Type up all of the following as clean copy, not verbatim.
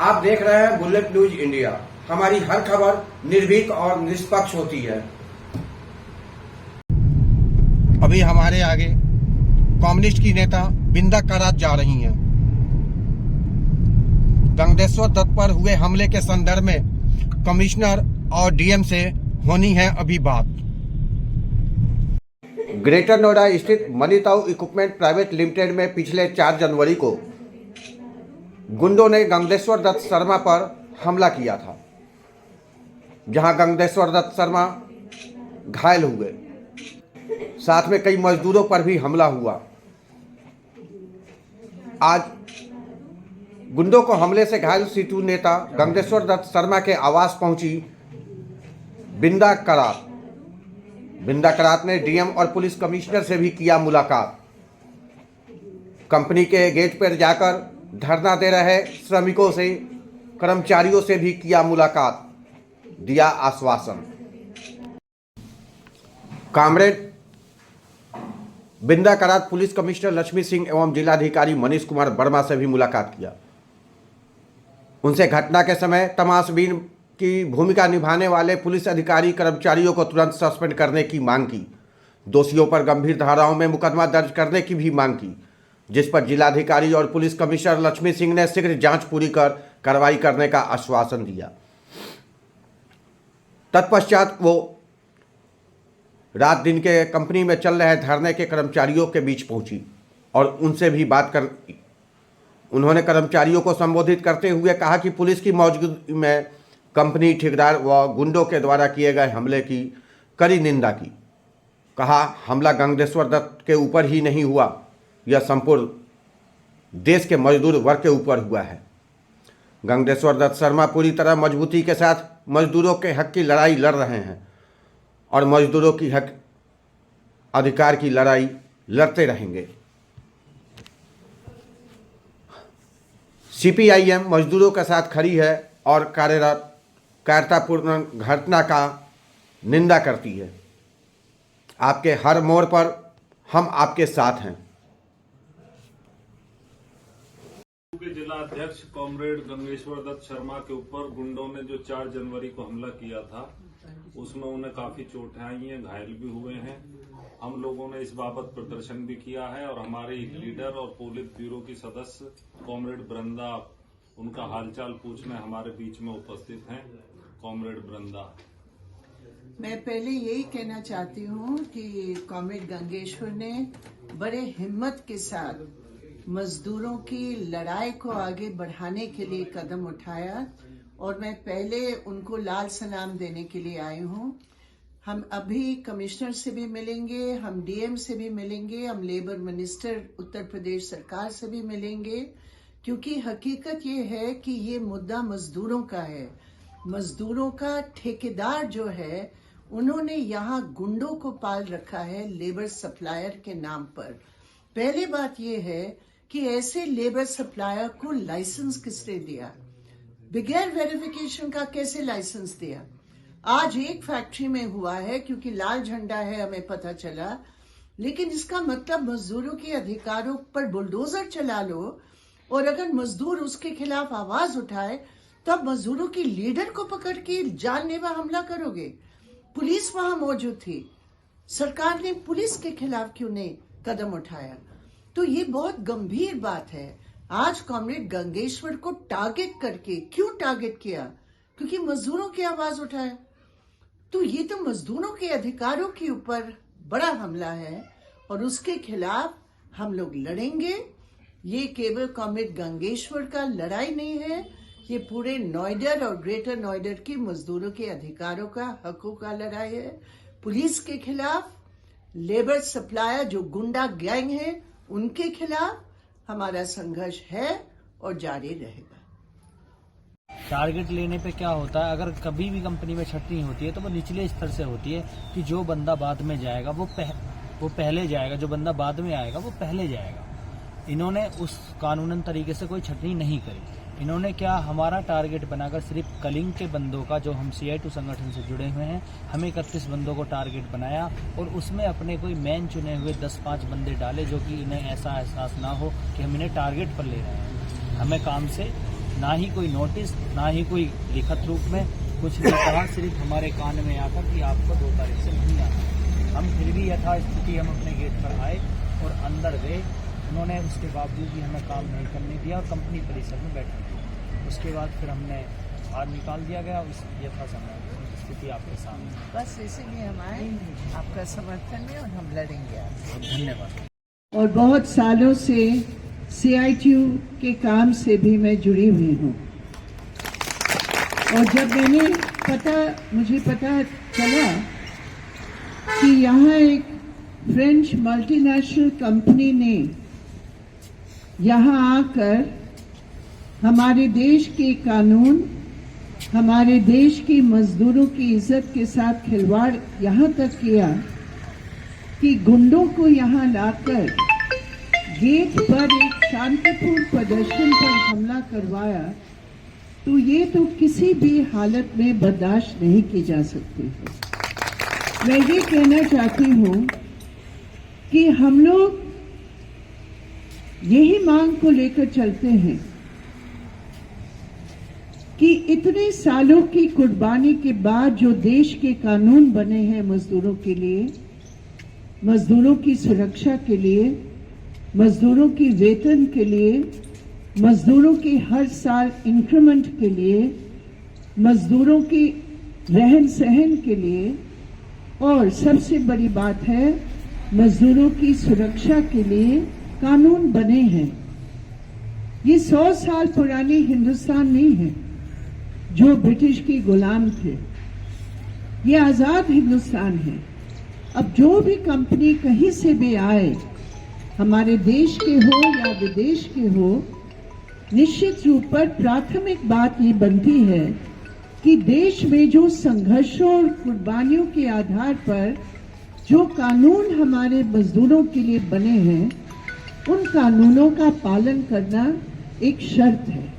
आप देख रहे हैं बुलेट न्यूज इंडिया। हमारी हर खबर निर्भीक और निष्पक्ष होती है। अभी हमारे आगे कम्युनिस्ट की नेता बिंदा करात जा रही हैं। गंगेश्वर दत्त पर हुए हमले के संदर्भ में कमिश्नर और डीएम से होनी है अभी बात। ग्रेटर नोएडा स्थित मनीताऊ इक्विपमेंट प्राइवेट लिमिटेड में पिछले 4 जनवरी को गुंडों ने गंगेश्वर दत्त शर्मा पर हमला किया था, जहां गंगेश्वर दत्त शर्मा घायल हुए। साथ में कई मजदूरों पर भी हमला हुआ। आज गुंडों को हमले से घायल सीटू नेता गंगेश्वर दत्त शर्मा के आवास पहुंची बिंदा करात। बिंदा करात ने डीएम और पुलिस कमिश्नर से भी किया मुलाकात। कंपनी के गेट पर जाकर धरना दे रहे श्रमिकों से, कर्मचारियों से भी किया मुलाकात, दिया आश्वासन। कामरेड बिंदा करात पुलिस कमिश्नर लक्ष्मी सिंह एवं जिलाधिकारी मनीष कुमार वर्मा से भी मुलाकात किया। उनसे घटना के समय तमाशबीन की भूमिका निभाने वाले पुलिस अधिकारी कर्मचारियों को तुरंत सस्पेंड करने की मांग की। दोषियों पर गंभीर धाराओं में मुकदमा दर्ज करने की भी मांग की, जिस पर जिलाधिकारी और पुलिस कमिश्नर लक्ष्मी सिंह ने शीघ्र जांच पूरी कर कार्रवाई करने का आश्वासन दिया। तत्पश्चात वो रात दिन के कंपनी में चल रहे धरने के कर्मचारियों के बीच पहुंची और उनसे भी बात कर उन्होंने कर्मचारियों को संबोधित करते हुए कहा कि पुलिस की मौजूदगी में कंपनी, ठेकेदार व गुंडों के द्वारा किए गए हमले की कड़ी निंदा की। कहा, हमला गंगेश्वर दत्त के ऊपर ही नहीं हुआ, यह संपूर्ण देश के मजदूर वर्ग के ऊपर हुआ है। गंगेश्वर दत्त शर्मा पूरी तरह मजबूती के साथ मजदूरों के हक की लड़ाई लड़ रहे हैं और मजदूरों की हक अधिकार की लड़ाई लड़ते रहेंगे। सीपीआईएम मजदूरों के साथ खड़ी है और कायरतापूर्ण घटना का निंदा करती है। आपके हर मोड़ पर हम आपके साथ हैं। के जिला अध्यक्ष कॉमरेड गंगेश्वर दत्त शर्मा के ऊपर गुंडों ने जो 4 जनवरी को हमला किया था, उसमें उन्हें काफी चोटें आई हैं, घायल भी हुए हैं। हम लोगों ने इस बाबत प्रदर्शन भी किया है और हमारे एक लीडर और पोलित ब्यूरो की सदस्य कॉमरेड वृंदा उनका हालचाल पूछने हमारे बीच में उपस्थित हैं। कॉमरेड वृंदा, मैं पहले यही कहना चाहती हूँ कि कॉमरेड गंगेश्वर ने बड़े हिम्मत के साथ मजदूरों की लड़ाई को आगे बढ़ाने के लिए कदम उठाया और मैं पहले उनको लाल सलाम देने के लिए आई हूँ। हम अभी कमिश्नर से भी मिलेंगे, हम डीएम से भी मिलेंगे, हम लेबर मिनिस्टर उत्तर प्रदेश सरकार से भी मिलेंगे, क्योंकि हकीकत ये है कि ये मुद्दा मजदूरों का है। मजदूरों का ठेकेदार जो है, उन्होंने यहाँ गुंडों को पाल रखा है लेबर सप्लायर के नाम पर। पहली बात ये है कि ऐसे लेबर सप्लायर को लाइसेंस किसने दिया? बगैर वेरिफिकेशन का कैसे लाइसेंस दिया? आज एक फैक्ट्री में हुआ है, क्योंकि लाल झंडा है हमें पता चला, लेकिन इसका मतलब मजदूरों के अधिकारों पर बुलडोजर चला लो और अगर मजदूर उसके खिलाफ आवाज उठाए तब मजदूरों की लीडर को पकड़ के जानलेवा हमला करोगे। पुलिस वहां मौजूद थी, सरकार ने पुलिस के खिलाफ क्यों नहीं कदम उठाया? तो ये बहुत गंभीर बात है। आज कॉमरेड गंगेश्वर को टारगेट करके क्यों टारगेट किया? क्योंकि मजदूरों की आवाज उठाया। तो ये तो मजदूरों के अधिकारों के ऊपर बड़ा हमला है और उसके खिलाफ हम लोग लड़ेंगे। ये केवल कॉमरेड गंगेश्वर का लड़ाई नहीं है, ये पूरे नोएडा और ग्रेटर नोएडा की मजदूरों के अधिकारों का, हकों का लड़ाई है। पुलिस के खिलाफ, लेबर सप्लायर जो गुंडा गैंग है उनके खिलाफ हमारा संघर्ष है और जारी रहेगा। टारगेट लेने पे क्या होता है, अगर कभी भी कंपनी में छटनी होती है तो वो निचले स्तर से होती है कि जो बंदा बाद में जाएगा वो पहले जाएगा, जो बंदा बाद में आएगा वो पहले जाएगा। इन्होंने उस कानूनन तरीके से कोई छटनी नहीं करी। इन्होंने क्या हमारा टारगेट बनाकर सिर्फ कलिंग के बंदों का, जो हम CI2 संगठन से जुड़े हुए हैं, हमें 31 बंदों को टारगेट बनाया और उसमें अपने कोई मैन चुने हुए 10-5 बंदे डाले, जो कि इन्हें ऐसा एहसास ना हो कि हम इन्हें टारगेट पर ले रहे हैं। हमें काम से ना ही कोई नोटिस, ना ही कोई लिखित रूप में कुछ नहीं कहा, सिर्फ हमारे कान में आया था कि आपको 2 तारीख से नहीं आना। हम फिर भी यथास्थिति हम अपने गेट पर आए और अंदर गए। उन्होंने उसके बावजूद भी हमें काम नहीं करने दिया और कंपनी परिसर में बैठने दिया। उसके बाद फिर हमने बाहर निकाल दिया गया। उस यथासंभव स्थिति आपके सामने। बस इसीलिए हम आए आपका समर्थन में और हम लड़ेंगे आपसे। धन्यवाद। और बहुत सालों से CITU के काम से भी मैं जुड़ी हुई हूँ और जब मुझे पता चला कि यहाँ एक फ्रेंच मल्टीनेशनल कंपनी ने यहाँ आकर हमारे देश के कानून, हमारे देश की मजदूरों की इज्जत के साथ खिलवाड़ यहाँ तक किया कि गुंडों को यहाँ लाकर गेट पर एक शांतिपूर्ण प्रदर्शन पर हमला करवाया, तो ये तो किसी भी हालत में बर्दाश्त नहीं की जा सकती है। मैं ये कहना चाहती हूँ कि हम लोग यही मांग को लेकर चलते हैं कि इतने सालों की कुर्बानी के बाद जो देश के कानून बने हैं मजदूरों के लिए, मजदूरों की सुरक्षा के लिए, मजदूरों की वेतन के लिए, मजदूरों की हर साल इंक्रीमेंट के लिए, मजदूरों की रहन सहन के लिए और सबसे बड़ी बात है मजदूरों की सुरक्षा के लिए कानून बने हैं। ये 100 साल पुरानी हिंदुस्तान नहीं है जो ब्रिटिश की गुलाम थे। ये आजाद हिंदुस्तान है। अब जो भी कंपनी कहीं से भी आए, हमारे देश के हो या विदेश के हो, निश्चित रूप पर प्राथमिक बात ये बनती है कि देश में जो संघर्षों और कुर्बानियों के आधार पर जो कानून हमारे मजदूरों के लिए बने हैं, उन कानूनों का पालन करना एक शर्त है।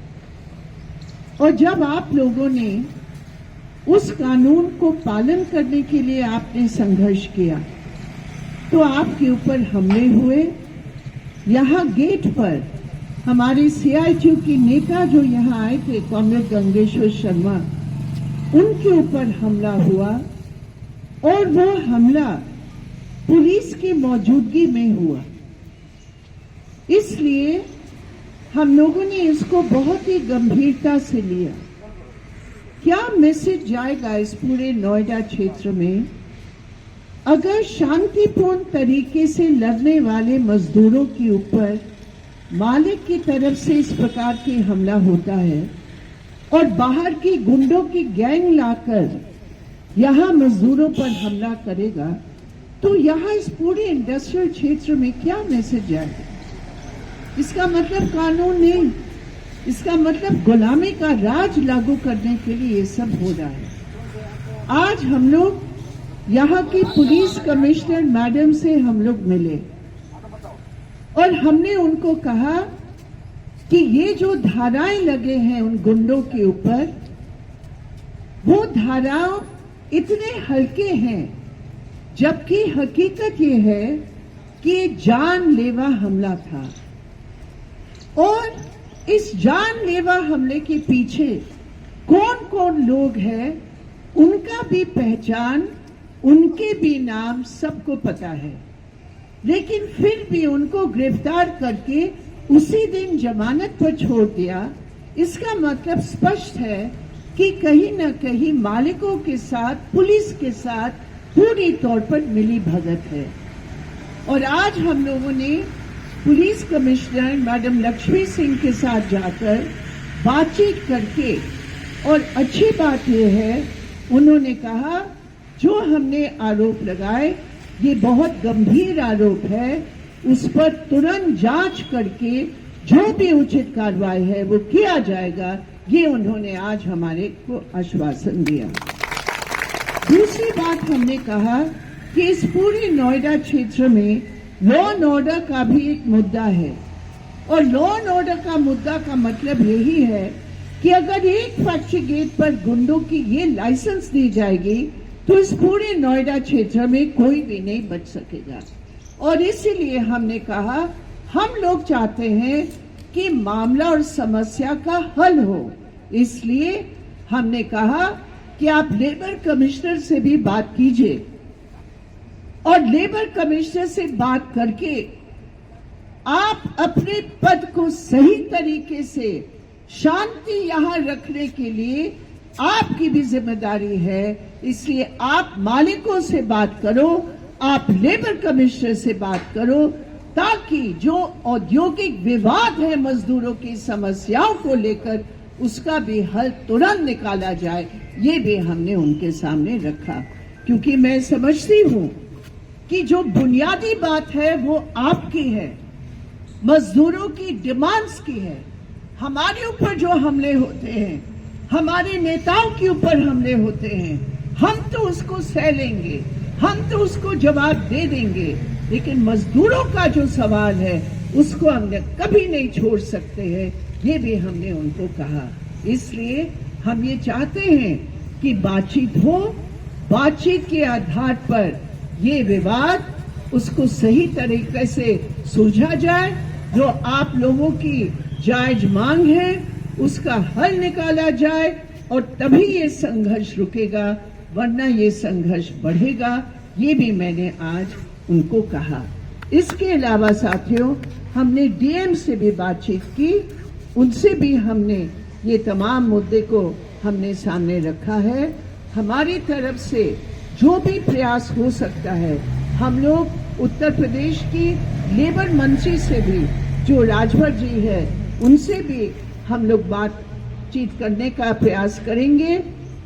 और जब आप लोगों ने उस कानून को पालन करने के लिए आपने संघर्ष किया, तो आपके ऊपर हमले हुए। यहाँ गेट पर हमारे CITU के नेता जो यहाँ आए थे, कॉमरेड गंगेश्वर शर्मा, उनके ऊपर हमला हुआ और वो हमला पुलिस की मौजूदगी में हुआ। इसलिए हम लोगों ने इसको बहुत ही गंभीरता से लिया। क्या मैसेज जाएगा इस पूरे नोएडा क्षेत्र में अगर शांतिपूर्ण तरीके से लड़ने वाले मजदूरों के ऊपर मालिक की तरफ से इस प्रकार के हमला होता है और बाहर की गुंडों की गैंग लाकर यहाँ मजदूरों पर हमला करेगा, तो यहाँ इस पूरे इंडस्ट्रियल क्षेत्र में क्या मैसेज जाएगा? इसका मतलब कानून नहीं, इसका मतलब गुलामी का राज लागू करने के लिए ये सब हो रहा है। आज हम लोग यहाँ की पुलिस कमिश्नर मैडम से हम लोग मिले और हमने उनको कहा कि ये जो धाराएं लगे हैं उन गुंडों के ऊपर, वो धाराएं इतने हल्के हैं, जबकि हकीकत ये है कि ये जानलेवा हमला था। और इस जानलेवा हमले के पीछे कौन कौन लोग हैं, उनका भी पहचान, उनके भी नाम सबको पता है। लेकिन फिर भी उनको गिरफ्तार करके उसी दिन जमानत पर छोड़ दिया। इसका मतलब स्पष्ट है कि कहीं न कहीं मालिकों के साथ, पुलिस के साथ पूरी तौर पर मिली भगत है। और आज हम लोगों ने police commissioner madam Lakshmi Singh के साथ जाकर बातचीत करके, और अच्छी बात यह है उन्होंने कहा जो हमने आरोप लगाए ये बहुत गंभीर आरोप है, उस पर तुरंत जांच करके जो भी उचित कार्रवाई है वो किया जाएगा, ये उन्होंने आज हमारे को आश्वासन दिया। दूसरी बात हमने कहा कि इस पूरे नोएडा क्षेत्र में लॉ एंड ऑर्डर का भी एक मुद्दा है, और लॉ एंड ऑर्डर का मुद्दा का मतलब यही है कि अगर एक फैक्ट्री गेट पर गुंडों की ये लाइसेंस दी जाएगी तो इस पूरे नोएडा क्षेत्र में कोई भी नहीं बच सकेगा। और इसीलिए हमने कहा हम लोग चाहते हैं कि मामला और समस्या का हल हो। इसलिए हमने कहा कि आप लेबर कमिश्नर से भी बात कीजिए और लेबर कमिश्नर से बात करके आप अपने पद को सही तरीके से शांति यहां रखने के लिए आपकी भी जिम्मेदारी है। इसलिए आप मालिकों से बात करो, आप लेबर कमिश्नर से बात करो, ताकि जो औद्योगिक विवाद है मजदूरों की समस्याओं को लेकर उसका भी हल तुरंत निकाला जाए। ये भी हमने उनके सामने रखा, क्योंकि मैं समझती हूं कि जो बुनियादी बात है वो आपकी है, मजदूरों की डिमांड्स की है। हमारे ऊपर जो हमले होते हैं, हमारे नेताओं के ऊपर हमले होते हैं, हम तो उसको सह लेंगे, हम तो उसको जवाब दे देंगे, लेकिन मजदूरों का जो सवाल है उसको हम कभी नहीं छोड़ सकते हैं। ये भी हमने उनको कहा। इसलिए हम ये चाहते हैं कि बातचीत हो, बातचीत के आधार पर ये विवाद उसको सही तरीके से सुलझा जाए। जो आप लोगों की जायज मांग है उसका हल निकाला जाए और तभी ये संघर्ष रुकेगा, वरना ये संघर्ष बढ़ेगा। ये भी मैंने आज उनको कहा। इसके अलावा साथियों, हमने डीएम से भी बातचीत की, उनसे भी हमने ये तमाम मुद्दे को हमने सामने रखा है। हमारी तरफ से जो भी प्रयास हो सकता है, हम लोग उत्तर प्रदेश की लेबर मंत्री से भी, जो राजभर जी है, उनसे भी हम लोग बातचीत करने का प्रयास करेंगे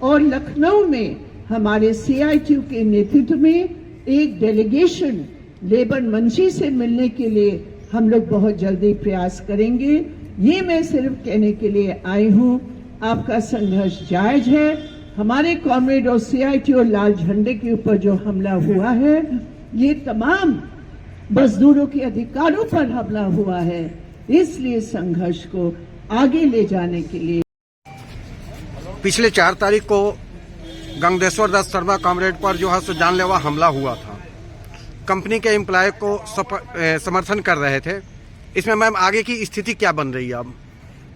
और लखनऊ में हमारे CITU के नेतृत्व में एक डेलीगेशन लेबर मंत्री से मिलने के लिए हम लोग बहुत जल्दी प्रयास करेंगे। ये मैं सिर्फ कहने के लिए आई हूँ, आपका संघर्ष जायज है। हमारे कॉमरेड और CITU और लाल झंडे के ऊपर जो हमला हुआ है, ये तमाम मजदूरों के अधिकारों पर हमला हुआ है। इसलिए संघर्ष को आगे ले जाने के लिए पिछले 4 तारीख को गंगेश्वर दत्त शर्मा कॉमरेड पर जो है सो जानलेवा हमला हुआ था। कंपनी के एम्प्लॉय को समर्थन कर रहे थे। इसमें मैम आगे की स्थिति क्या बन रही है अब?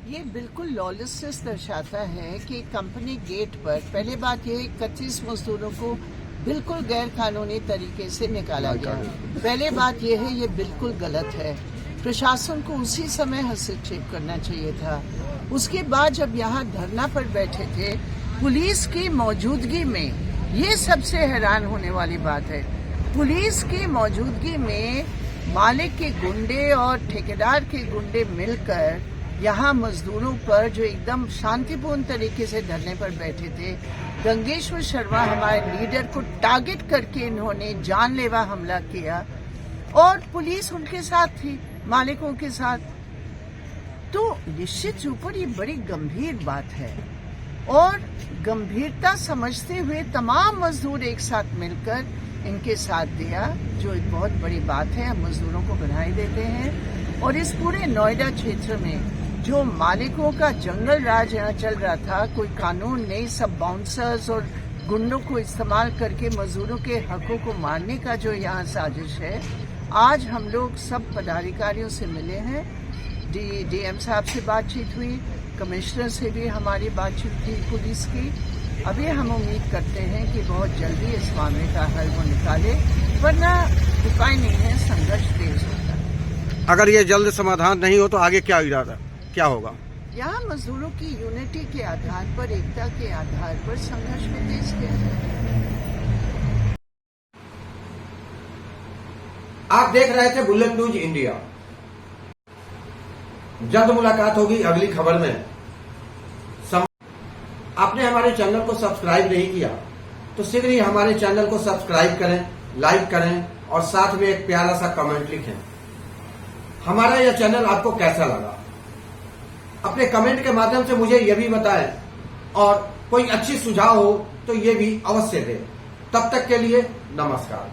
ये बिल्कुल लॉलेसनेस दर्शाता है कि कंपनी गेट पर पहले बात यह 31 मजदूरों को बिल्कुल गैर कानूनी तरीके से निकाला गया। पहले बात यह है, ये बिल्कुल गलत है। प्रशासन को उसी समय हस्तक्षेप करना चाहिए था। उसके बाद जब यहाँ धरना पर बैठे थे, पुलिस की मौजूदगी में, ये सबसे हैरान होने वाली बात है, पुलिस की मौजूदगी में मालिक के गुंडे और ठेकेदार के गुंडे मिलकर यहाँ मजदूरों पर, जो एकदम शांतिपूर्ण तरीके से धरने पर बैठे थे, गंगेश्वर शर्मा हमारे लीडर को टारगेट करके इन्होंने जानलेवा हमला किया और पुलिस उनके साथ थी, मालिकों के साथ। तो निश्चित रूप से ये बड़ी गंभीर बात है और गंभीरता समझते हुए तमाम मजदूर एक साथ मिलकर इनके साथ दिया, जो एक बहुत बड़ी बात है। हम मजदूरों को बधाई देते हैं। और इस पूरे नोएडा क्षेत्र में जो मालिकों का जंगल राज यहाँ चल रहा था, कोई कानून नहीं, सब बाउंसर्स और गुंडों को इस्तेमाल करके मजदूरों के हकों को मारने का जो यहाँ साजिश है, आज हम लोग सब पदाधिकारियों से मिले हैं। डीएम साहब से बातचीत हुई, कमिश्नर से भी हमारी बातचीत थी पुलिस की। अभी हम उम्मीद करते हैं कि बहुत जल्दी इस मामले का हल वो निकाले, वरना उपाय नहीं है, संघर्ष तेज होता है। अगर ये जल्द समाधान नहीं हो तो आगे क्या इरादा, क्या होगा? यहाँ मजदूरों की यूनिटी के आधार पर, एकता के आधार पर संघर्ष में तेज किया जाए। आप देख रहे थे बुलेट न्यूज इंडिया। जल्द मुलाकात होगी अगली खबर में। आपने हमारे चैनल को सब्सक्राइब नहीं किया तो शीघ्र ही हमारे चैनल को सब्सक्राइब करें, लाइक करें और साथ में एक प्यारा सा कमेंट लिखें। हमारा यह चैनल आपको कैसा लगा, अपने कमेंट के माध्यम से मुझे यह भी बताएं और कोई अच्छी सुझाव हो तो ये भी अवश्य दें। तब तक के लिए नमस्कार।